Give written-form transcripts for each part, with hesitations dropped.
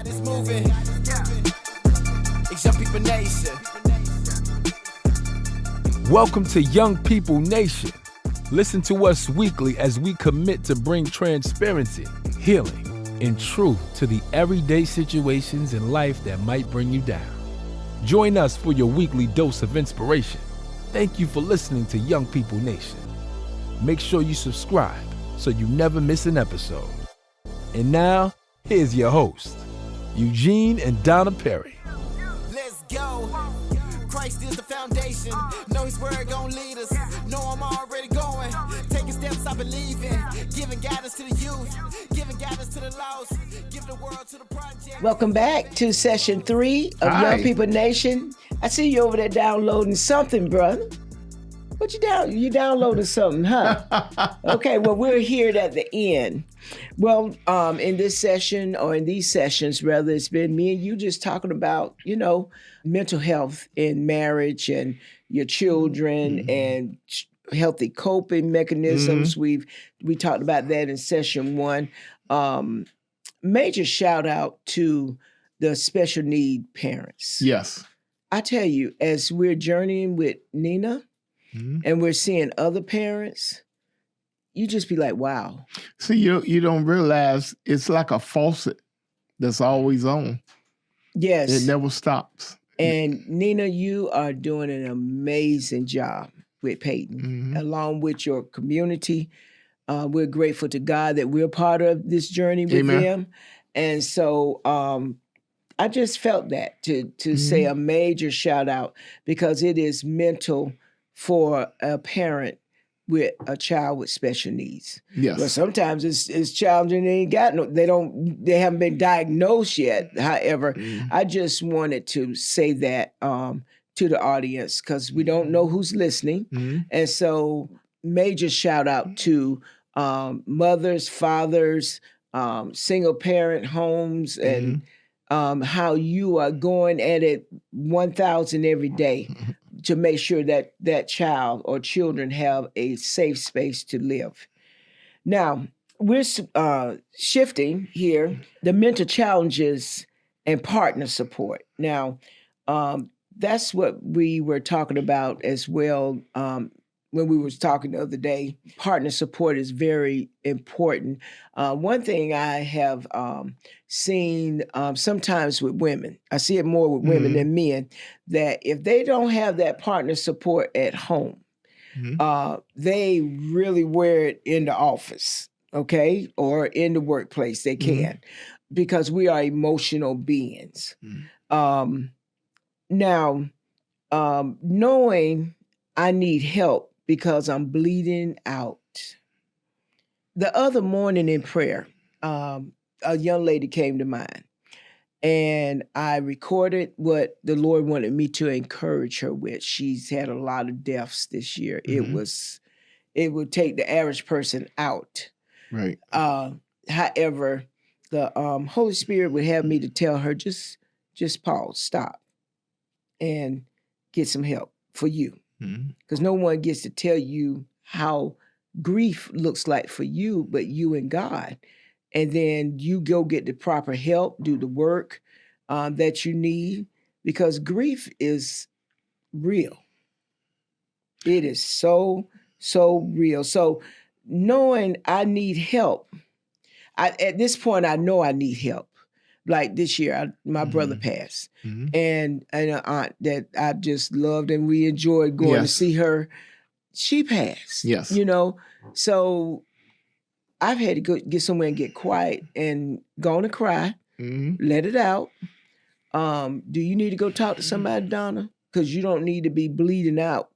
It's moving. It's Young People Nation. Welcome to Young People Nation. Listen to us weekly as we commit to bring transparency, healing, and truth to the everyday situations in life that might bring you down. Join us for your weekly dose of inspiration. Thank you for listening to Young People Nation. Make sure you subscribe so you never miss an episode. And now, here's your host, Eugene and Donna Perry. Let's go. Christ is the foundation. Know his word gon' lead us. Know I'm already going. Taking steps I believe in. Giving guidance to the youth. Giving guidance to the lost. Giving the world to the project. Welcome back to session 3 of Young People Nation. I see you over there downloading something, brother. What you down? You downloading something, huh? Okay, well, we're here at the end. Well, in this session, or in these sessions, rather, it's been me and you just talking about, mental health in marriage and your children and healthy coping mechanisms. We talked about that in session 1. Major shout out to the special need parents. Yes. I tell you, as we're journeying with Nina, and we're seeing other parents, you just be like, wow. See, you don't realize it's like a faucet that's always on. Yes. It never stops. And Nina, you are doing an amazing job with Peyton, along with your community. We're grateful to God that we're part of this journey with them. And so I just felt that to say a major shout out, because it is mental for a parent with a child with special needs. Yes. But sometimes it's challenging. They haven't been diagnosed yet. However, I just wanted to say that to the audience, because we don't know who's listening. And so major shout out to mothers, fathers, single parent homes, and how you are going at it 1,000 every day to make sure that that child or children have a safe space to live. Now, we're shifting here, the mental challenges and partner support. Now, that's what we were talking about as well when we were talking the other day. Partner support is very important. One thing I have seen sometimes with women, I see it more with women than men, that if they don't have that partner support at home, they really wear it in the office, okay? Or in the workplace, they can, because we are emotional beings. Now, knowing I need help because I'm bleeding out. The other morning in prayer, a young lady came to mind, and I recorded what the Lord wanted me to encourage her with. She's had a lot of deaths this year. It would take the average person out. Right. However, the Holy Spirit would have me to tell her, just pause, stop, and get some help for you. Because no one gets to tell you how grief looks like for you, but you and God. And then you go get the proper help, do the work that you need, because grief is real. It is so, so real. So knowing I need help, at this point, I know I need help. Like this year, my brother passed, and an aunt that I just loved and we enjoyed going to see her, she passed. Yes. So I've had to go get somewhere and get quiet and go on and cry, let it out. Do you need to go talk to somebody, Donna? Because you don't need to be bleeding out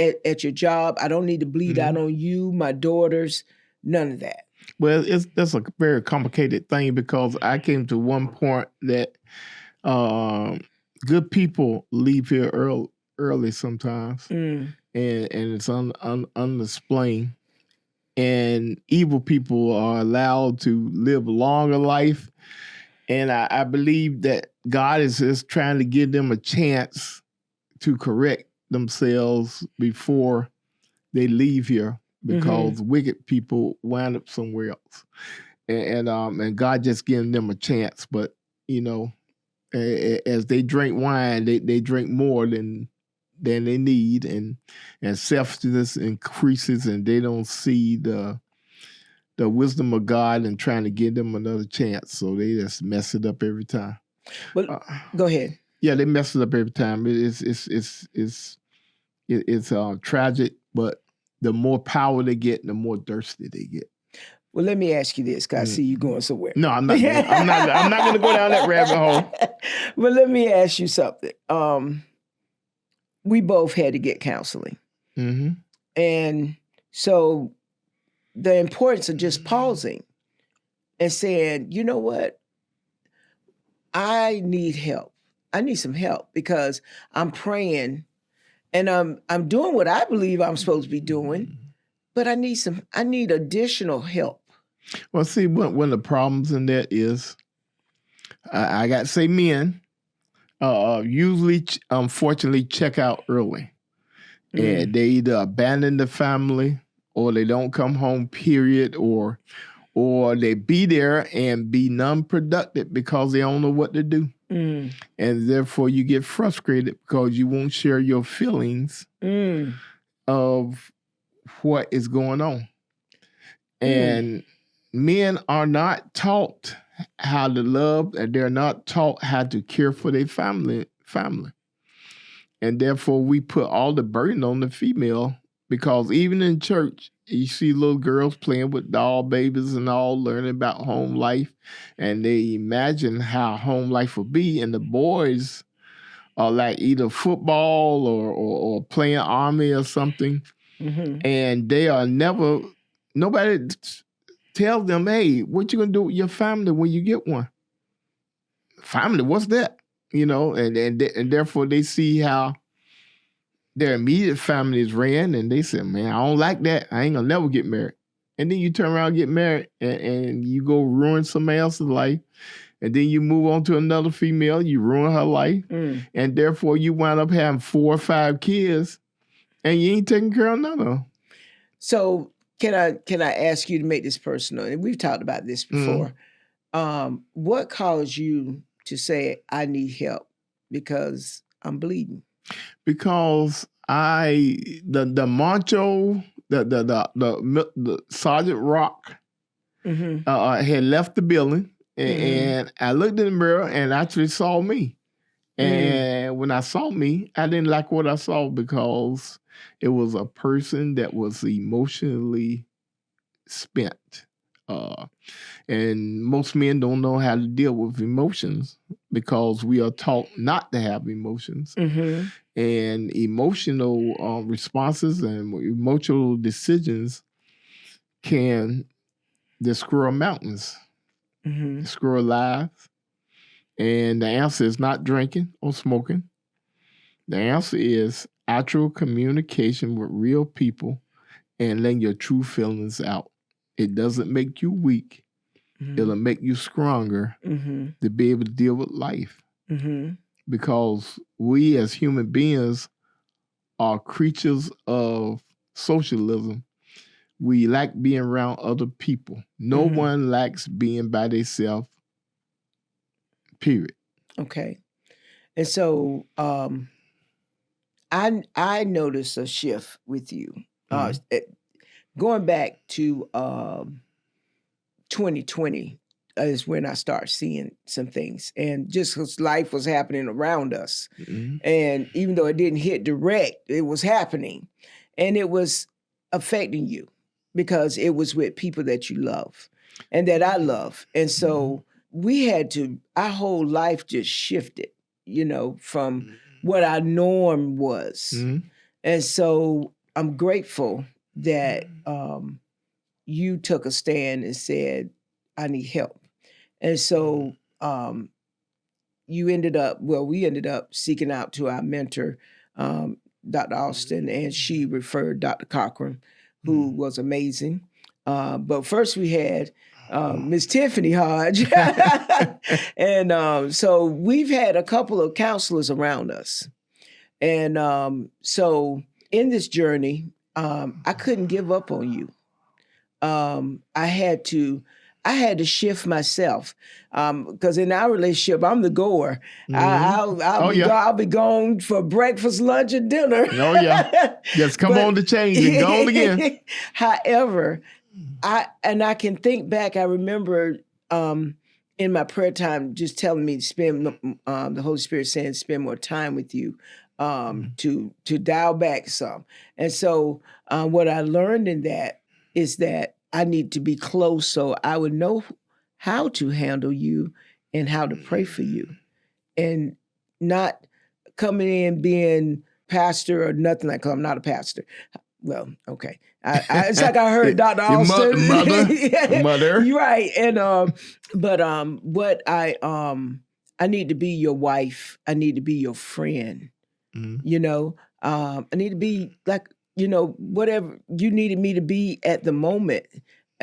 at your job. I don't need to bleed out on you, my daughters, none of that. Well, that's a very complicated thing, because I came to one point that good people leave here early sometimes, and it's unexplained. And evil people are allowed to live a longer life. And I believe that God is just trying to give them a chance to correct themselves before they leave here, because wicked people wind up somewhere else. And God just giving them a chance. But as they drink wine, they drink more than they need, and selfishness increases, and they don't see the wisdom of God and trying to give them another chance. So they just mess it up every time. Well, go ahead. Yeah, they mess it up every time. It's tragic, but the more power they get, the more thirsty they get. Well, let me ask you this, because I see you going somewhere. No, I'm not. I'm not going to go down that rabbit hole. But let me ask you something. We both had to get counseling, and so the importance of just pausing and saying, you know what, I need help. I need some help, because I'm praying and I'm doing what I believe I'm supposed to be doing, but I need additional help. Well, see, one of the problems in that is, I got to say, men usually, unfortunately, check out early. And they either abandon the family, or they don't come home, period, or they be there and be non-productive because they don't know what to do. And therefore you get frustrated because you won't share your feelings of what is going on. And men are not taught how to love, and they're not taught how to care for their family. And therefore we put all the burden on the female, because even in church, you see little girls playing with doll babies and all, learning about home life, and they imagine how home life will be. And the boys are like either football or playing army or something. And they are never, nobody tells them, hey, what you gonna do with your family when you get one? Family, what's that? And therefore they see how their immediate family is ran, and they say, man, I don't like that. I ain't gonna never get married. And then you turn around and get married, and you go ruin somebody else's life. And then you move on to another female, you ruin her life. And therefore you wind up having 4 or 5 kids, and you ain't taking care of none of them. So can I ask you to make this personal? And we've talked about this before. What caused you to say, I need help because I'm bleeding? Because the macho, the Sergeant Rock had left the building, and I looked in the mirror and actually saw me. And when I saw me, I didn't like what I saw, because it was a person that was emotionally spent. And most men don't know how to deal with emotions, because we are taught not to have emotions. And emotional responses and emotional decisions can destroy mountains, destroy lives. And the answer is not drinking or smoking. The answer is actual communication with real people and letting your true feelings out. It doesn't make you weak. It'll make you stronger to be able to deal with life. Because we as human beings are creatures of socialism. We like being around other people. No one likes being by themselves, period. Okay. And so I noticed a shift with you. Going back to 2020 is when I started seeing some things. And just because life was happening around us. And even though it didn't hit direct, it was happening. And it was affecting you because it was with people that you love and that I love. And so we had to, our whole life just shifted, from what our norm was. And so I'm grateful that you took a stand and said, I need help. And so we ended up seeking out to our mentor, Dr. Austin, and she referred Dr. Cochran, who was amazing. But first we had Miss Tiffany Hodge. And so we've had a couple of counselors around us. And so in this journey, I couldn't give up on you. I had to shift myself because in our relationship, I'm the goer. I'll be gone for breakfast, lunch, and dinner. Oh yeah, just come on to change and go on again. However, I can think back. I remember in my prayer time, just telling me to spend the Holy Spirit saying spend more time with you. To dial back some. And so what I learned in that is that I need to be close so I would know how to handle you and how to pray for you. And not coming in being pastor or nothing like, 'cause I'm not a pastor. Well, okay. It's like I heard Dr. Austin. Mother. You're right. And but what I need to be your wife. I need to be your friend. You know, I need to be like, you know, whatever you needed me to be at the moment,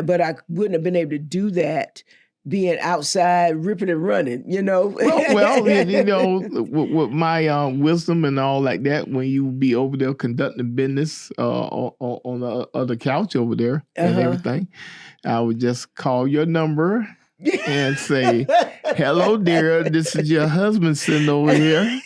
but I wouldn't have been able to do that being outside ripping and running, you know. well, you know, with my wisdom and all like that, when you be over there conducting business on the other couch over there and everything, I would just call your number and say, "Hello, dear, this is your husband sitting over here."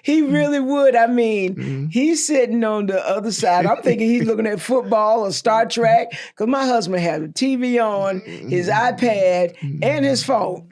He really would. I mean, he's sitting on the other side. I'm thinking he's looking at football or Star Trek because my husband has a TV on, his iPad, and his phone.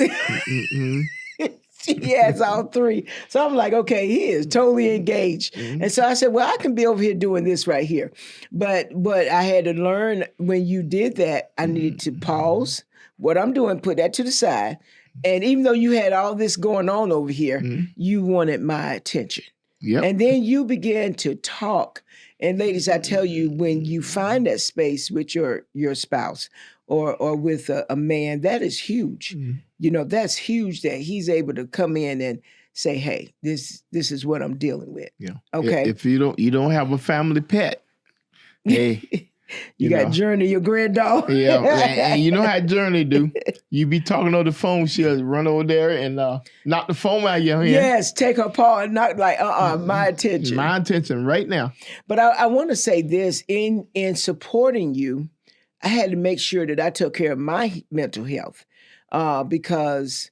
He has all three. So I'm like, okay, he is totally engaged. And so I said, well, I can be over here doing this right here. But I had to learn when you did that, I needed to pause what I'm doing, put that to the side. And even though you had all this going on over here, you wanted my attention. Yep. And then you began to talk. And ladies, I tell you, when you find that space with your spouse or with a man, that is huge. You know, that's huge that he's able to come in and say, hey, this is what I'm dealing with. Yeah. Okay. If you don't have a family pet, hey. You got Journey, your granddaughter. Yeah, and you know how Journey do. You be talking on the phone, she'll run over there and knock the phone out of your hand. Yes, take her paw and knock like, my attention. My attention right now. But I want to say this, in supporting you, I had to make sure that I took care of my mental health because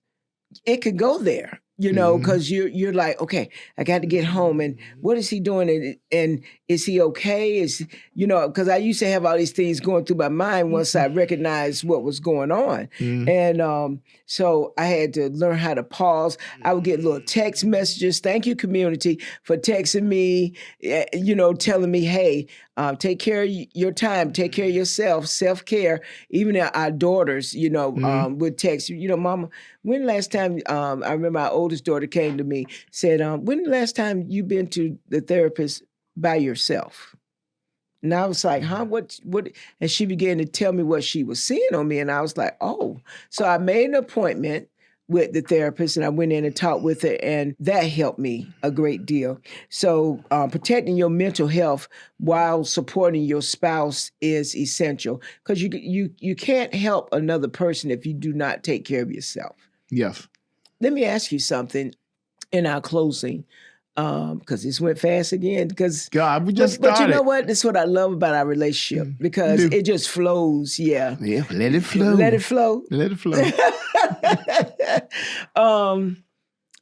it could go there. You know, because you're like, okay, I got to get home, and what is he doing, and is he okay? Is because I used to have all these things going through my mind once I recognized what was going on, and so I had to learn how to pause. I would get little text messages. Thank you, community, for texting me, telling me, hey, take care of your time, take care of yourself, self-care. Even our daughters, would text, Mama, when last time, I remember our oldest daughter came to me, said, when the last time you been to the therapist by yourself? And I was like, huh, what? And she began to tell me what she was seeing on me. And I was like, oh. So I made an appointment with the therapist and I went in and talked with her, and that helped me a great deal. So protecting your mental health while supporting your spouse is essential because you can't help another person if you do not take care of yourself. Yes. Let me ask you something in our closing, because this went fast again. Because God, we just started. But you know what? This is what I love about our relationship because it just flows. Yeah. Yeah. Let it flow. Let it flow. Let it flow.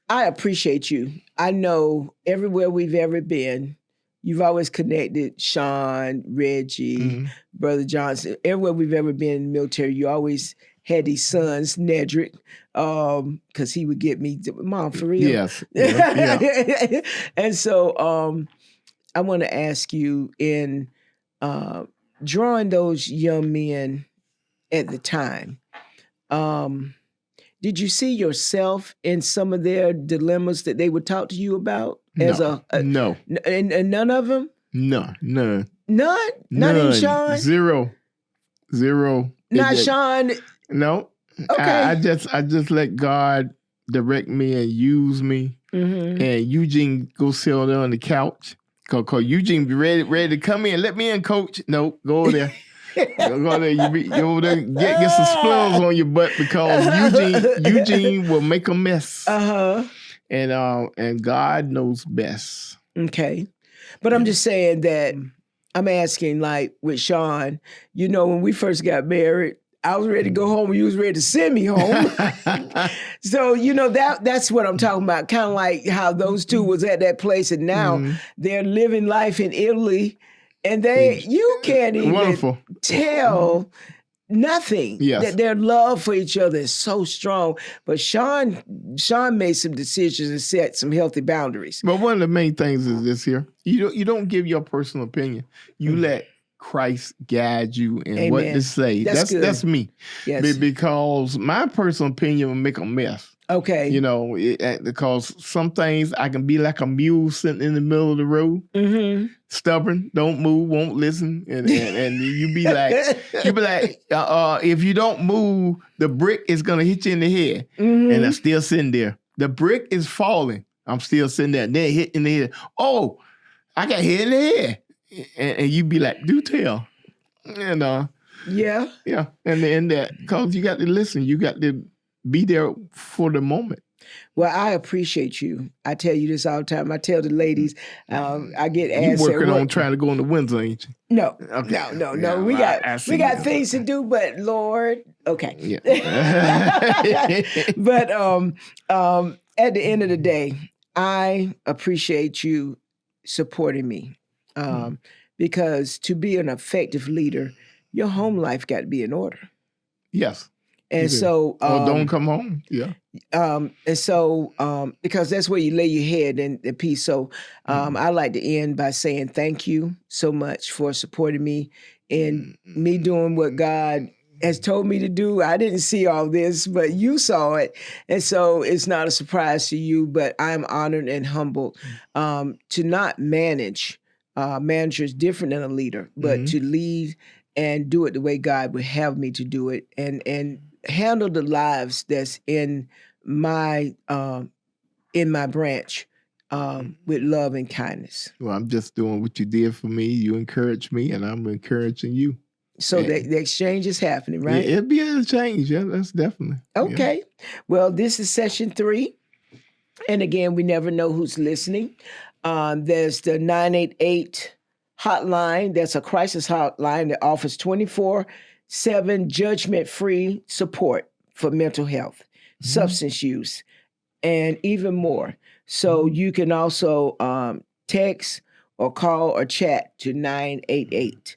I appreciate you. I know everywhere we've ever been, you've always connected Sean, Reggie, Brother Johnson. Everywhere we've ever been in the military, you always had these sons, Nedrick, because he would get me, Mom, for real? Yes. Yeah. And so I want to ask you, in drawing those young men at the time, did you see yourself in some of their dilemmas that they would talk to you about? No. And none of them? No. None? Not even Sean? Zero. Not Sean? No. Okay. I just let God direct me and use me. And Eugene go sit on there on the couch. Cause Eugene be ready to come in. Let me in, coach. No, go over there. Go there. You over there get some splugs on your butt because Eugene will make a mess. And God knows best. Okay. But I'm just saying that I'm asking, like with Sean, when we first got married, I was ready to go home. You was ready to send me home. So, that's what I'm talking about. Kind of like how those two was at that place and now they're living life in Italy and you can't even tell nothing. Yes. That their love for each other is so strong. But Sean made some decisions and set some healthy boundaries. But one of the main things is this here. You don't give your personal opinion. You let Christ guide you in what to say. That's me. Yes. Because my personal opinion will make a mess. Okay. Because some things I can be like a mule sitting in the middle of the road, stubborn, don't move, won't listen, and you be like, if you don't move, the brick is gonna hit you in the head, and I'm still sitting there. The brick is falling. I'm still sitting there. Then hit in the head. Oh, I got hit in the head, and you be like, do tell, and yeah, and then that because you got to listen, you got to be there for the moment. Well, I appreciate you. I tell you this all the time. I tell the ladies, I get asked. You working on trying to go in the Windsor, ain't you? No, okay. no. Yeah, we got things to do, but Lord, okay. Yeah. But at the end of the day, I appreciate you supporting me because to be an effective leader, your home life got to be in order. Yes. And so, don't come home. Yeah. And so, because that's where you lay your head in peace. So, I like to end by saying thank you so much for supporting me in me doing what God has told me to do. I didn't see all this, but you saw it. And so it's not a surprise to you, but I'm honored and humbled to not manage. Manager is different than a leader, but to lead and do it the way God would have me to do it and handle the lives that's in my branch with love and kindness. Well, I'm just doing what you did for me. You encouraged me, and I'm encouraging you. So the exchange is happening, right? Yeah, it'll be a change. Yeah, that's definitely. Okay. Yeah. Well, this is session 3. And again, we never know who's listening. There's the 988 hotline. That's a crisis hotline that offers 24/7 judgment-free support for mental health, substance use, and even more. So you can also text or call or chat to 988.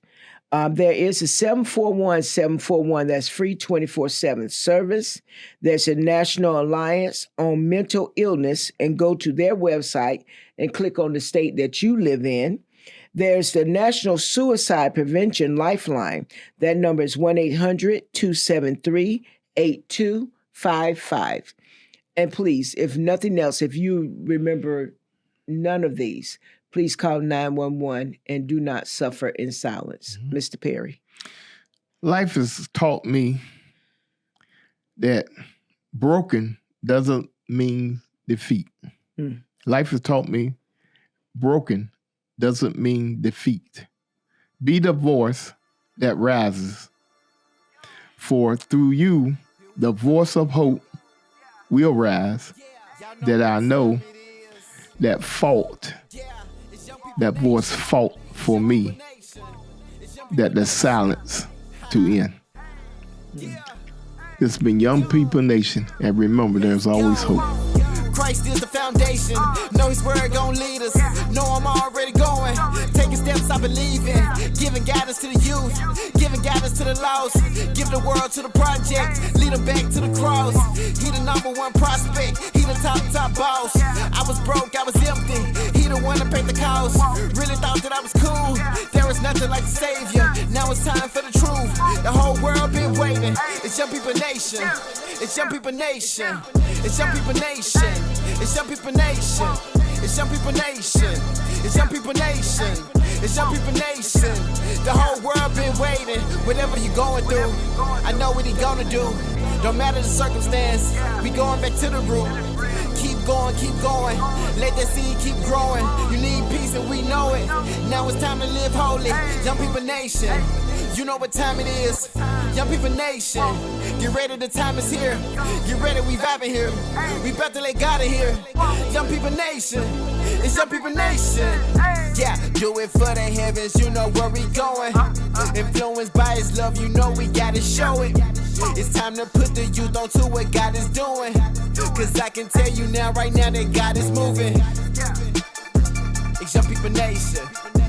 There is a 741-741 that's free 24/7 service. There's a National Alliance on Mental Illness, and go to their website and click on the state that you live in. There's the National Suicide Prevention Lifeline. That number is 1-800-273-8255. And please, if nothing else, if you remember none of these, please call 911 and do not suffer in silence. Mr. Perry. Life has taught me that broken doesn't mean defeat. Life has taught me broken doesn't mean defeat. Be the voice that rises. For through you, the voice of hope will rise, that I know that voice fought for me, that the silence to end. It's been Young People Nation, and remember, there's always hope. Christ is the foundation. Know his word gon' lead us. Know I'm already going. Taking steps I believe in. Giving guidance to the youth. Giving guidance to the lost. Give the world to the project. Lead them back to the cross. He the #1 prospect. He the top boss. I was broke, I was empty. He the one that paid the cost. Really thought that I was cool. There was nothing like the Savior. Now it's time for the truth. The whole world been waiting. It's Young People Nation. It's Young People Nation. It's Young People Nation. It's Young People Nation. It's Young People Nation. It's Young People Nation. It's Young People Nation. The whole world been waiting. Whatever you going through, I know what he gonna do. Don't matter the circumstance, we going back to the root. Keep going, keep going. Let that seed keep growing. You need peace and we know it. Now it's time to live holy. Young People Nation. You know what time it is. Young People Nation. Get ready, the time is here. Get ready, we vibing here. We about to let God in here. Young People Nation. It's Young People Nation. Yeah, do it for the heavens, you know where we going. Influenced by his love, you know we gotta show it. It's time to put the youth onto what God is doing. Cause I can tell you now, right now, that God is moving. It's Young People Nation.